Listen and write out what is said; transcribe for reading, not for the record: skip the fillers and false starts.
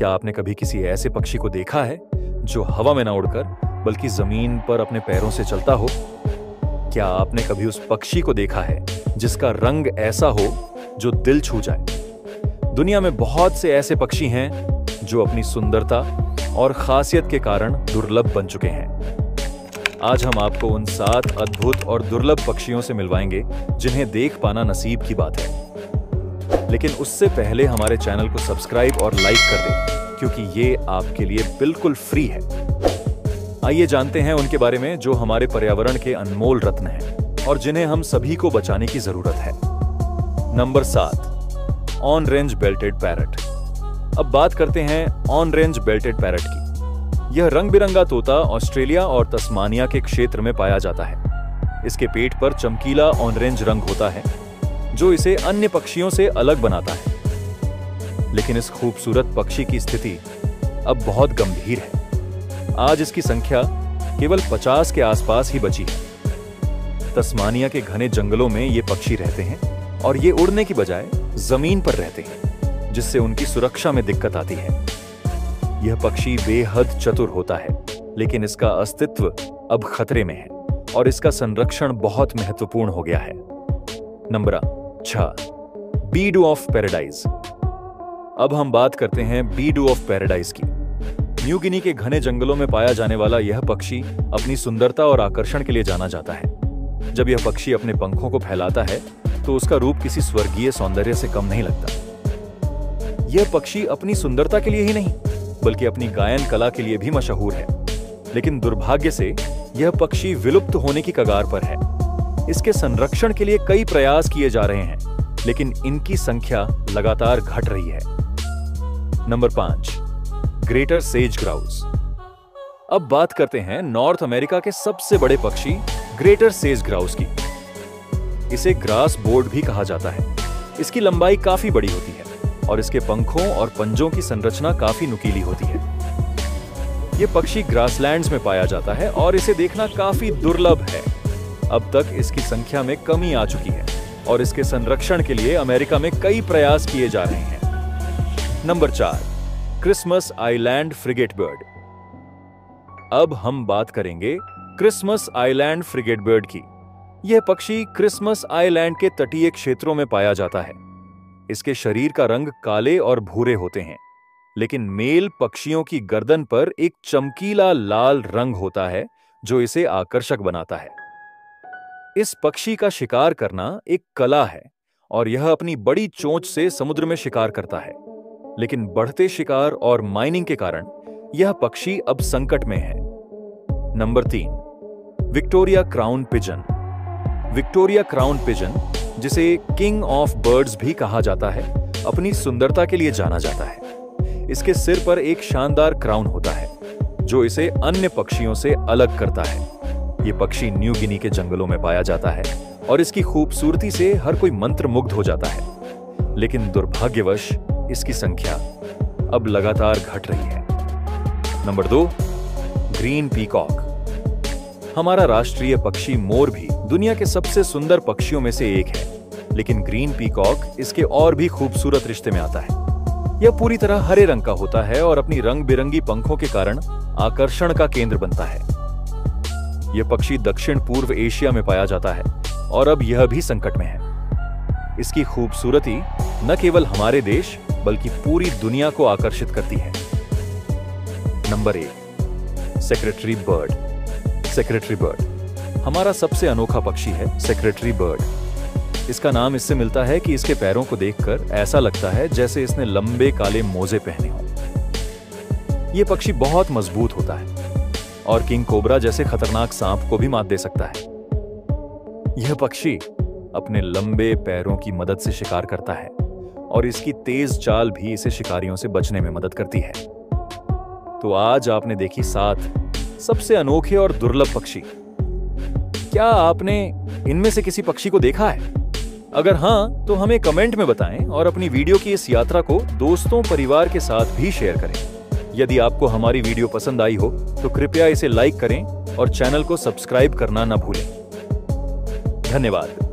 क्या आपने कभी किसी ऐसे पक्षी को देखा है जो हवा में ना उड़कर बल्कि जमीन पर अपने पैरों से चलता हो? क्या आपने कभी उस पक्षी को देखा है जिसका रंग ऐसा हो जो दिल छू जाए? दुनिया में बहुत से ऐसे पक्षी हैं जो अपनी सुंदरता और खासियत के कारण दुर्लभ बन चुके हैं। आज हम आपको उन 7 अद्भुत और दुर्लभ पक्षियों से मिलवाएंगे जिन्हें देख पाना नसीब की बात है। लेकिन उससे पहले हमारे चैनल को सब्सक्राइब और लाइक कर दें, क्योंकि ये आपके लिए बिल्कुल फ्री है। आइए जानते हैं उनके बारे में जो हमारे पर्यावरण के अनमोल रत्न हैं और जिन्हें हम सभी को बचाने की जरूरत है। Number 7, on range belted parrot. अब बात करते हैं ऑन रेंज बेल्टेड पैरट की। यह रंग बिरंगा तोता ऑस्ट्रेलिया और तस्मानिया के क्षेत्र में पाया जाता है। इसके पेट पर चमकीला ऑन रेंज रंग होता है जो इसे अन्य पक्षियों से अलग बनाता है। लेकिन इस खूबसूरत पक्षी की स्थिति अब बहुत गंभीर है। आज इसकी संख्या केवल 50 के आसपास ही बची है। तस्मानिया के घने जंगलों में ये पक्षी रहते हैं और ये उड़ने की बजाय जमीन पर रहते हैं, जिससे उनकी सुरक्षा में दिक्कत आती है। यह पक्षी बेहद चतुर होता है, लेकिन इसका अस्तित्व अब खतरे में है और इसका संरक्षण बहुत महत्वपूर्ण हो गया है। Number 6, B-do of paradise. अब हम बात करते हैं बी-डू ऑफ पैराडाइज की। न्यू गिनी के घने जंगलों में पाया जाने वाला यह पक्षी अपनी सुंदरता और आकर्षण के लिए जाना जाता है। जब यह पक्षी अपने पंखों को फैलाता है तो उसका रूप किसी स्वर्गीय सौंदर्य से कम नहीं लगता। यह पक्षी अपनी सुंदरता के लिए ही नहीं बल्कि अपनी गायन कला के लिए भी मशहूर है। लेकिन दुर्भाग्य से यह पक्षी विलुप्त होने की कगार पर है। इसके संरक्षण के लिए कई प्रयास किए जा रहे हैं, लेकिन इनकी संख्या लगातार घट रही है। Number 5, greater says grouse. अब बात करते हैं नॉर्थ अमेरिका के सबसे बड़े पक्षी ग्रेटर सेज ग्राउस की। इसे ग्रास बोर्ड भी कहा जाता है। इसकी लंबाई काफी बड़ी होती है और इसके पंखों और पंजों की संरचना काफी नुकीली होती है। यह पक्षी ग्रासलैंड्स में पाया जाता है और इसे देखना काफी दुर्लभ है। अब तक इसकी संख्या में कमी आ चुकी है और इसके संरक्षण के लिए अमेरिका में कई प्रयास किए जा रहे हैं। Number 4, Christmas island frigate bird. अब हम बात करेंगे क्रिसमस आइलैंड फ्रिगेट बर्ड की। यह पक्षी क्रिसमस आइलैंड के तटीय क्षेत्रों में पाया जाता है। इसके शरीर का रंग काले और भूरे होते हैं, लेकिन मेल पक्षियों की गर्दन पर एक चमकीला लाल रंग होता है जो इसे आकर्षक बनाता है। इस पक्षी का शिकार करना एक कला है और यह अपनी बड़ी चोंच से समुद्र में शिकार करता है। लेकिन बढ़ते शिकार और माइनिंग के कारण यह पक्षी अब संकट में है। Number 3, Victoria crown pigeon. Victoria crown pigeon, जिसे किंग ऑफ बर्ड्स भी कहा जाता है, अपनी सुंदरता के लिए जाना जाता है। इसके सिर पर एक शानदार क्राउन होता है जो इसे अन्य पक्षियों से अलग करता है। ये पक्षी न्यू गिनी के जंगलों में पाया जाता है और इसकी खूबसूरती से हर कोई मंत्रमुग्ध हो जाता है। लेकिन दुर्भाग्यवश इसकी संख्या अब लगातार घट रही है। Number 2, green peacock. हमारा राष्ट्रीय पक्षी मोर भी दुनिया के सबसे सुंदर पक्षियों में से एक है, लेकिन ग्रीन पीकॉक इसके और भी खूबसूरत रिश्ते में आता है। यह पूरी तरह हरे रंग का होता है और अपनी रंग बिरंगी पंखों के कारण आकर्षण का केंद्र बनता है। यह पक्षी दक्षिण पूर्व एशिया में पाया जाता है और अब यह भी संकट में है। इसकी खूबसूरती न केवल हमारे देश बल्कि पूरी दुनिया को आकर्षित करती है। Number 1, secretary bird. Secretary bird हमारा सबसे अनोखा पक्षी है। सेक्रेटरी बर्ड, इसका नाम इससे मिलता है कि इसके पैरों को देखकर ऐसा लगता है जैसे इसने लंबे काले मोजे पहने हों। यह पक्षी बहुत मजबूत होता है और किंग कोबरा जैसे खतरनाक सांप को भी मात दे सकता है। यह पक्षी अपने लंबे पैरों की मदद से शिकार करता है और इसकी तेज चाल भी इसे शिकारियों से बचने में मदद करती है। तो आज आपने देखी 7 सबसे अनोखे और दुर्लभ पक्षी। क्या आपने इनमें से किसी पक्षी को देखा है? अगर हां, तो हमें कमेंट में बताएं और अपनी वीडियो की इस यात्रा को दोस्तों परिवार के साथ भी शेयर करें। यदि आपको हमारी वीडियो पसंद आई हो तो कृपया इसे लाइक करें और चैनल को सब्सक्राइब करना न भूलें। धन्यवाद।